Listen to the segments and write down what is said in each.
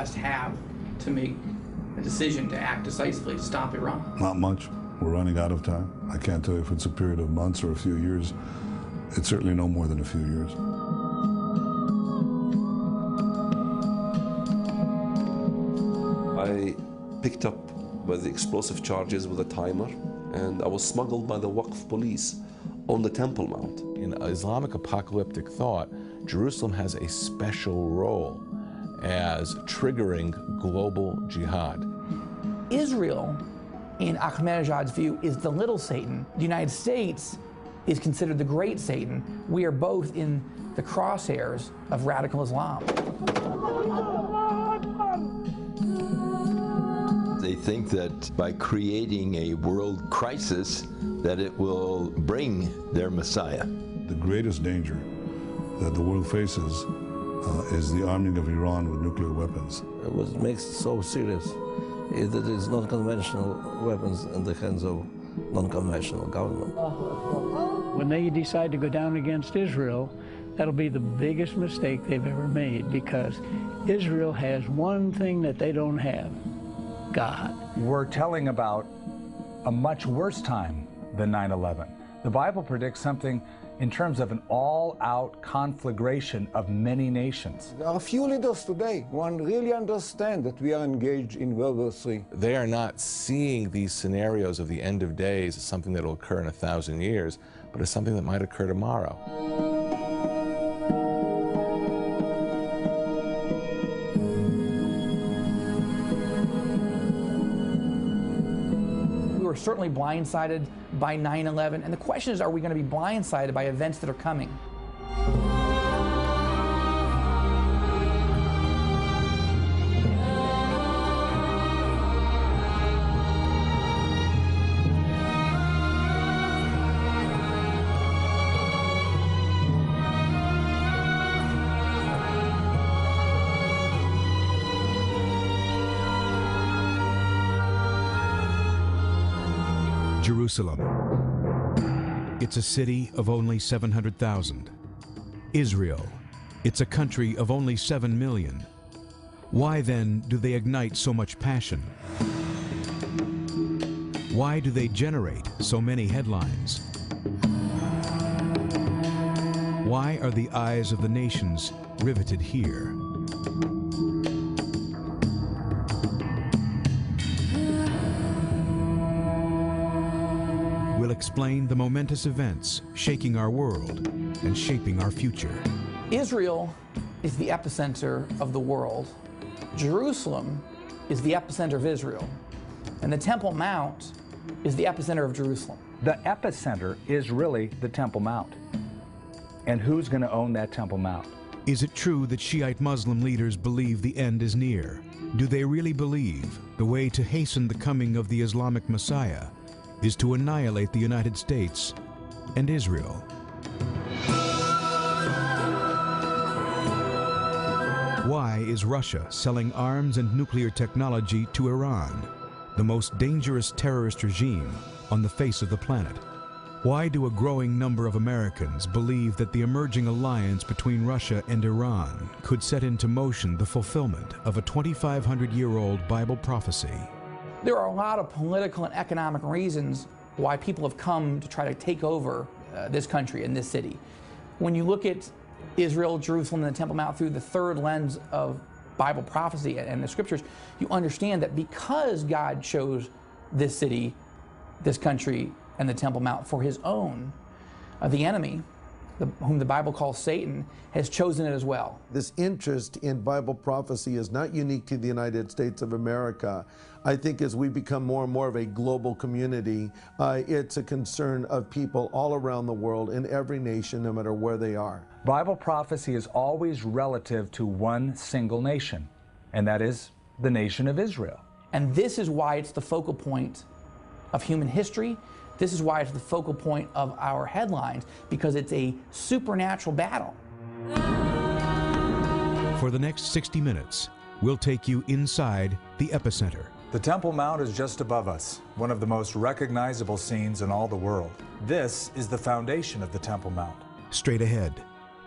West have to make a decision to act decisively to stop Iran? Not much. We're running out of time. I can't tell you if it's a period of months or a few years. It's certainly no more than a few years. I picked up by the explosive charges with a timer, and I was smuggled by the Waqf police on the Temple Mount. In Islamic apocalyptic thought, Jerusalem has a special role as triggering global jihad. Israel, in Ahmadinejad's view, is the little Satan. The United States is considered the great Satan. We are both in the crosshairs of radical Islam. They think that by creating a world crisis, that it will bring their Messiah. The greatest danger that the world faces is the arming of Iran with nuclear weapons. What makes it so serious is that it's non-conventional weapons in the hands of non-conventional government. When they decide to go down against Israel, that'll be the biggest mistake they've ever made, because Israel has one thing that they don't have: God. We're telling about a much worse time than 9/11. The Bible predicts something in terms of an all-out conflagration of many nations. There are few leaders today who really understand that we are engaged in World War III. They are not seeing these scenarios of the end of days as something that will occur in 1,000 years, but as something that might occur tomorrow. We were certainly blindsided by 9/11, and the question is, are we going to be blindsided by events that are coming? Jerusalem. It's a city of only 700,000. Israel. It's a country of only 7 million. Why then do they ignite so much passion? Why do they generate so many headlines? Why are the eyes of the nations riveted here? We'll explain the momentous events shaking our world and shaping our future. Israel is the epicenter of the world. Jerusalem is the epicenter of Israel. And the Temple Mount is the epicenter of Jerusalem. The epicenter is really the Temple Mount. And who's going to own that Temple Mount? Is it true that Shiite Muslim leaders believe the end is near? Do they really believe the way to hasten the coming of the Islamic Messiah is to annihilate the United States and Israel? Why is Russia selling arms and nuclear technology to Iran, the most dangerous terrorist regime on the face of the planet? Why do a growing number of Americans believe that the emerging alliance between Russia and Iran could set into motion the fulfillment of a 2,500-year-old Bible prophecy? There are a lot of political and economic reasons why people have come to try to take over this country and this city. When you look at Israel, Jerusalem, and the Temple Mount through the third lens of Bible prophecy and the scriptures, you understand that because God chose this city, this country, and the Temple Mount for his own, the enemy, whom the Bible calls Satan, has chosen it as well. This interest in Bible prophecy is not unique to the United States of America. I think as we become more and more of a global community, it's a concern of people all around the world in every nation, no matter where they are. Bible prophecy is always relative to one single nation, and that is the nation of Israel. And this is why it's the focal point of human history. This is why it's the focal point of our headlines, because it's a supernatural battle. For the next 60 minutes, we'll take you inside the epicenter. The Temple Mount is just above us, one of the most recognizable scenes in all the world. This is the foundation of the Temple Mount. Straight ahead,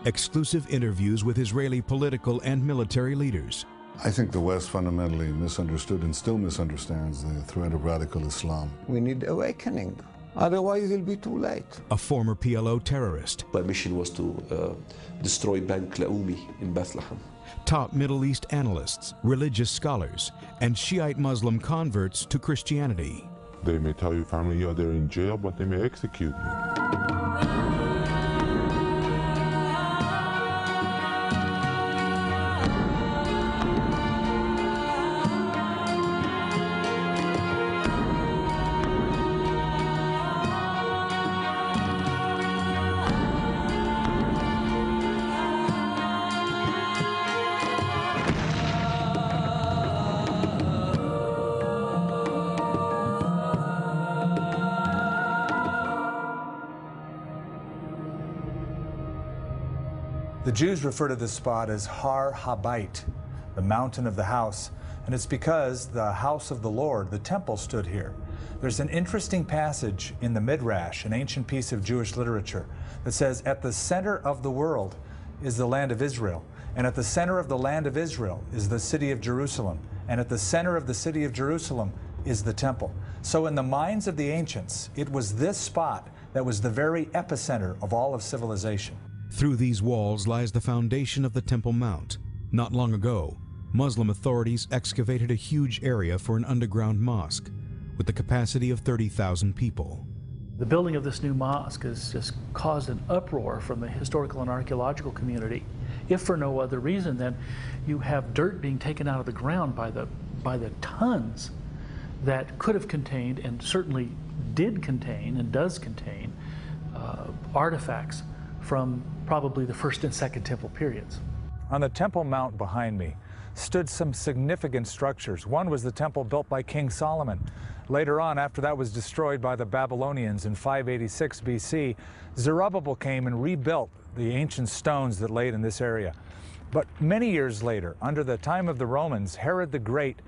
exclusive interviews with Israeli political and military leaders, I think the West fundamentally misunderstood and still misunderstands the threat of radical Islam. We need awakening. Otherwise, it'll be too late. A former PLO terrorist. My mission was to destroy Bank Laoumi in Bethlehem. Top Middle East analysts, religious scholars, and Shiite Muslim converts to Christianity. They may tell your family you're there in jail, but they may execute you. The Jews refer to this spot as Har Habayit, the mountain of the house, and it's because the house of the Lord, the temple, stood here. There's an interesting passage in the Midrash, an ancient piece of Jewish literature, that says, at the center of the world is the land of Israel, and at the center of the land of Israel is the city of Jerusalem, and at the center of the city of Jerusalem is the temple. So in the minds of the ancients, it was this spot that was the very epicenter of all of civilization. Through these walls lies the foundation of the Temple Mount. Not long ago, Muslim authorities excavated a huge area for an underground mosque with the capacity of 30,000 people. The building of this new mosque has just caused an uproar from the historical and archaeological community, if for no other reason than you have dirt being taken out of the ground by the tons that could have contained, and certainly did contain and does contain, artifacts from probably the first and second temple periods. On the Temple Mount behind me stood some significant structures. One was the temple built by King Solomon. Later on, after that was destroyed by the Babylonians in 586 BC, Zerubbabel came and rebuilt the ancient stones that laid in this area. But many years later, under the time of the Romans, Herod the Great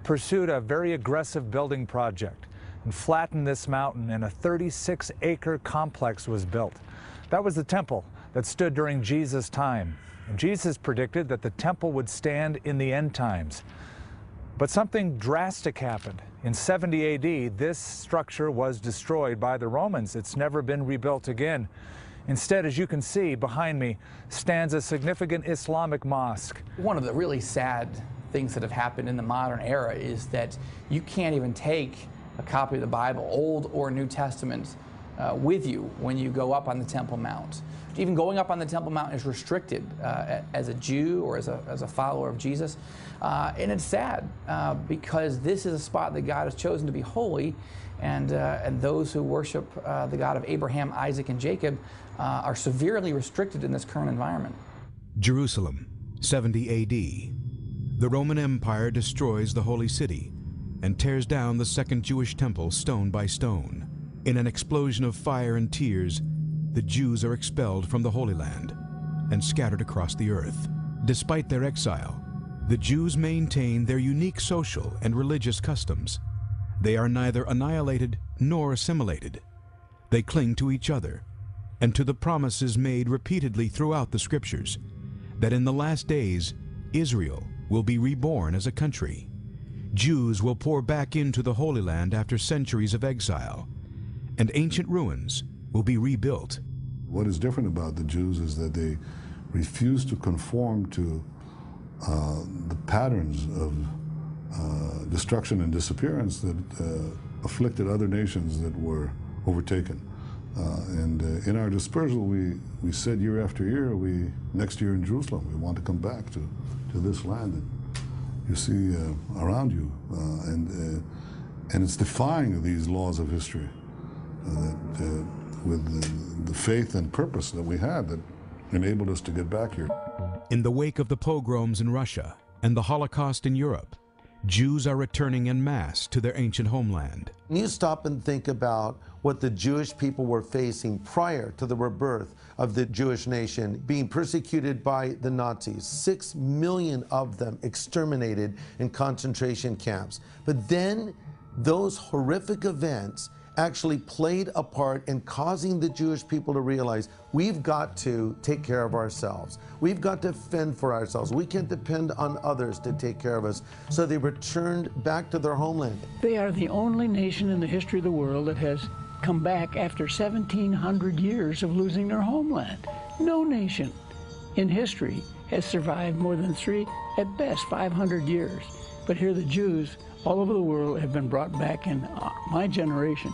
pursued a very aggressive building project and flattened this mountain, and a 36-acre complex was built. That was the temple that stood during Jesus' time. And Jesus predicted that the temple would stand in the end times. But something drastic happened. In 70 AD, this structure was destroyed by the Romans. It's never been rebuilt again. Instead, as you can see behind me, stands a significant Islamic mosque. One of the really sad things that have happened in the modern era is that you can't even take a copy of the Bible, Old or New Testament, with you when you go up on the Temple Mount. Even going up on the Temple Mount is restricted as a Jew or as a follower of Jesus. And it's sad because this is a spot that God has chosen to be holy, and those who worship the God of Abraham, Isaac, and Jacob are severely restricted in this current environment. Jerusalem, 70 AD. The Roman Empire destroys the holy city and tears down the second Jewish temple stone by stone. In an explosion of fire and tears, the Jews are expelled from the Holy Land and scattered across the earth. Despite their exile, the Jews maintain their unique social and religious customs. They are neither annihilated nor assimilated. They cling to each other and to the promises made repeatedly throughout the Scriptures that in the last days, Israel will be reborn as a country. Jews will pour back into the Holy Land after centuries of exile, and ancient ruins will be rebuilt. What is different about the Jews is that they refuse to conform to the patterns of destruction and disappearance that afflicted other nations that were overtaken. And in our dispersal, we said year after year, next year in Jerusalem, we want to come back to this land that you see around you. And it's defying these laws of history. That with the faith and purpose that we had that enabled us to get back here. In the wake of the pogroms in Russia and the Holocaust in Europe, Jews are returning en masse to their ancient homeland. You stop and think about what the Jewish people were facing prior to the rebirth of the Jewish nation, being persecuted by the Nazis, 6 million of them exterminated in concentration camps. But then those horrific events actually played a part in causing the Jewish people to realize we've got to take care of ourselves. We've got to fend for ourselves. We can't depend on others to take care of us. So they returned back to their homeland. They are the only nation in the history of the world that has come back after 1,700 years of losing their homeland. No nation in history has survived more than 500 years. But here the Jews all over the world have been brought back in my generation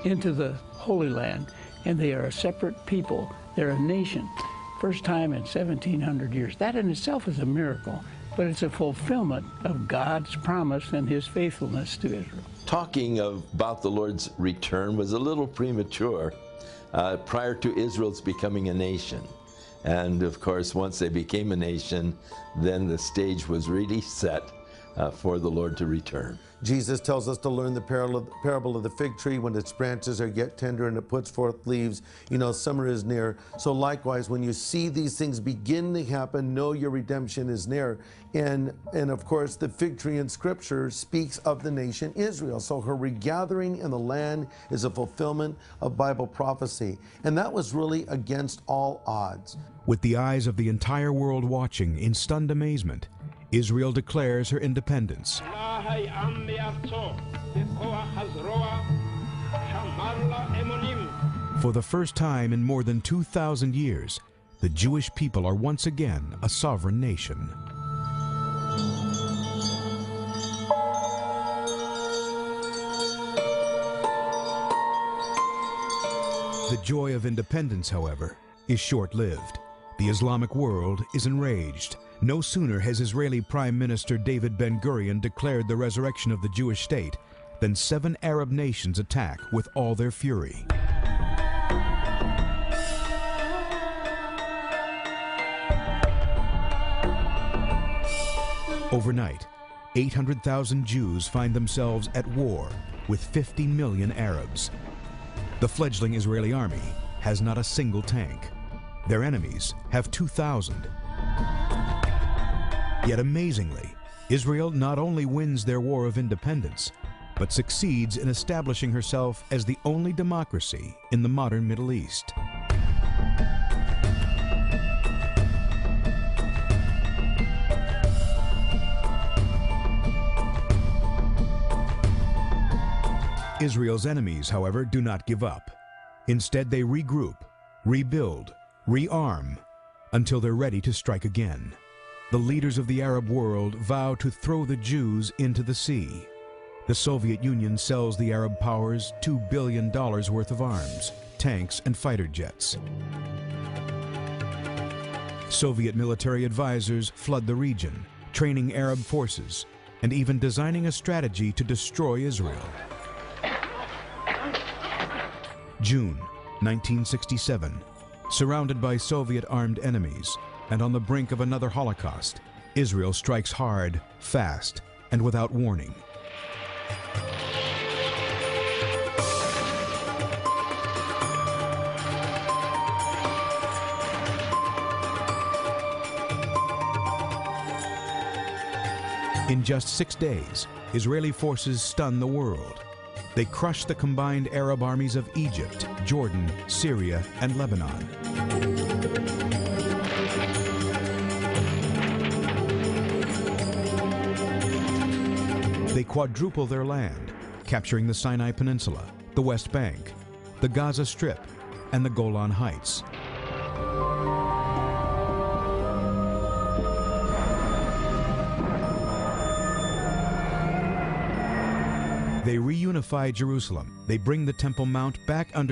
into the Holy Land, and they are a separate people. They're a nation. First time in 1,700 years. That in itself is a miracle, but it's a fulfillment of God's promise and his faithfulness to Israel. Talking about the Lord's return was a little premature prior to Israel's becoming a nation. And of course, once they became a nation, then the stage was really set for the Lord to return. Jesus tells us to learn the parable of the fig tree. When its branches are yet tender and it puts forth leaves, you know summer is near. So likewise, when you see these things begin to happen, know your redemption is near. And of course, the fig tree in Scripture speaks of the nation Israel. So her regathering in the land is a fulfillment of Bible prophecy. And that was really against all odds. With the eyes of the entire world watching in stunned amazement, Israel declares her independence. For the first time in more than 2,000 years, the Jewish people are once again a sovereign nation. The joy of independence, however, is short-lived. The Islamic world is enraged. No sooner has Israeli Prime Minister David Ben-Gurion declared the resurrection of the Jewish state than 7 Arab nations attack with all their fury. Overnight, 800,000 Jews find themselves at war with 50 million Arabs. The fledgling Israeli army has not a single tank. Their enemies have 2,000. Yet amazingly, Israel not only wins their war of independence, but succeeds in establishing herself as the only democracy in the modern Middle East. Israel's enemies, however, do not give up. Instead, they regroup, rebuild, rearm, until they're ready to strike again. The leaders of the Arab world vow to throw the Jews into the sea. The Soviet Union sells the Arab powers $2 billion worth of arms, tanks, and fighter jets. Soviet military advisors flood the region, training Arab forces, and even designing a strategy to destroy Israel. June 1967. Surrounded by Soviet armed enemies and on the brink of another Holocaust, Israel strikes hard, fast, and without warning. In just 6 days, Israeli forces stun the world. They crush the combined Arab armies of Egypt, Jordan, Syria, and Lebanon. They quadruple their land, capturing the Sinai Peninsula, the West Bank, the Gaza Strip, and the Golan Heights. They reunify Jerusalem. They bring the Temple Mount back under